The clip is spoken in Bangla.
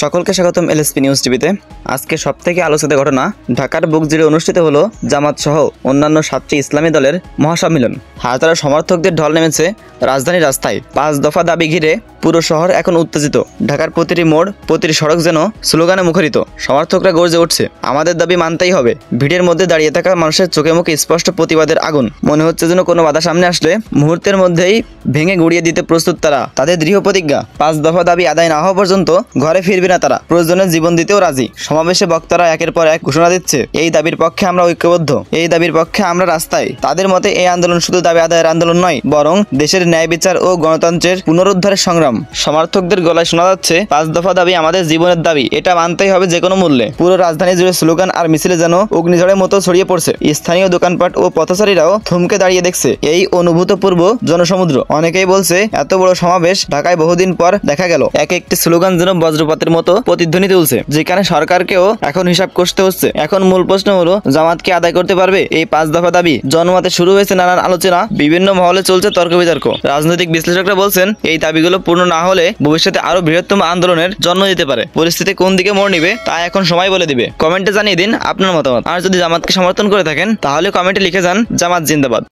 সকলকে স্বাগতম এলএসপি নিউজ টিভিতে। আজকে সবথেকে আলোচিত ঘটনা ঢাকার বুক জুড়ে অনুষ্ঠিত হলো জামাত সহ অন্যান্য 7টি ইসলামী দলের মহাসম্মেলন। হাজারো সমর্থকদের ঢল নেমেছে রাজধানীর রাস্তায়। 5 দফা দাবি ঘিরে পুরো শহর এখন উত্তেজিত। ঢাকার প্রতিটি মোড়, প্রতিটি সড়ক যেন স্লোগানে মুখরিত। সমর্থকরা গর্জে উঠছে, আমাদের দাবি মানতেই হবে। ভিড়ের মধ্যে দাঁড়িয়ে থাকা মানুষের চোখে মুখে স্পষ্ট প্রতিবাদের আগুন। মনে হচ্ছে যেন কোনো বাধা সামনে আসলে মুহূর্তের মধ্যেই ভেঙে গুড়িয়ে দিতে প্রস্তুত তারা। তাদের দৃঢ় প্রতিজ্ঞা, 5 দফা দাবি আদায় না হওয়া পর্যন্ত ঘরে ফিরবে না তারা। প্রয়োজনে জীবন দিতেও রাজি। সমাবেশে বক্তারা একের পর এক ঘোষণা দিচ্ছে, এই দাবির পক্ষে আমরা ঐক্যবদ্ধ, এই দাবির পক্ষে আমরা রাস্তায়। তাদের মতে এই আন্দোলন শুধু দাবি আদায়ের আন্দোলন নয়, বরং দেশের ন্যায় বিচার ও গণতন্ত্রের পুনরুদ্ধারের সংগ্রাম। সমর্থকদের গলায় শোনা যাচ্ছে, 5 দফা দাবি আমাদের জীবনের দাবি, এটা মানতেই হবে যে কোনো মূল্যে। পুরো রাজধানী জুড়ে স্লোগান আর মিছিলে যেন অগ্নিঝড়ের মতো ছড়িয়ে পড়ছে। স্থানীয় দোকানপাট ও পথচারীরাও থমকে দাঁড়িয়ে দেখছে এই অনুভূতপূর্ব জনসমুদ্র। অনেকেই বলছে, এত বড় সমাবেশ ঢাকায় বহুদিন পর দেখা গেল। এক একটি স্লোগান যেন বজ্রপাতের মতো প্রতিধ্বনি তুলছে, যেখানে সরকারকেও এখন হিসাব কষতে হচ্ছে। এখন মূল প্রশ্ন হলো, জামাতকে আদায় করতে পারবে এই 5 দফা দাবি? জনমতে শুরু হয়েছে নানান আলোচনা, বিভিন্ন মহলে চলছে তর্ক বিতর্ক। রাজনৈতিক বিশ্লেষকরা বলছেন, এই দাবিগুলো পূর্ণ না হলে ভবিষ্যতে আরো বৃহত্তম আন্দোলনের জন্ম দিতে পারে। পরিস্থিতি কোন দিকে মোড় নিবে তা এখন সময় বলে দিবে। কমেন্টে জানিয়ে দিন আপনার মতামত। আর যদি জামাতকে সমর্থন করে থাকেন তাহলে কমেন্টে লিখে যান, জামাত জিন্দাবাদ।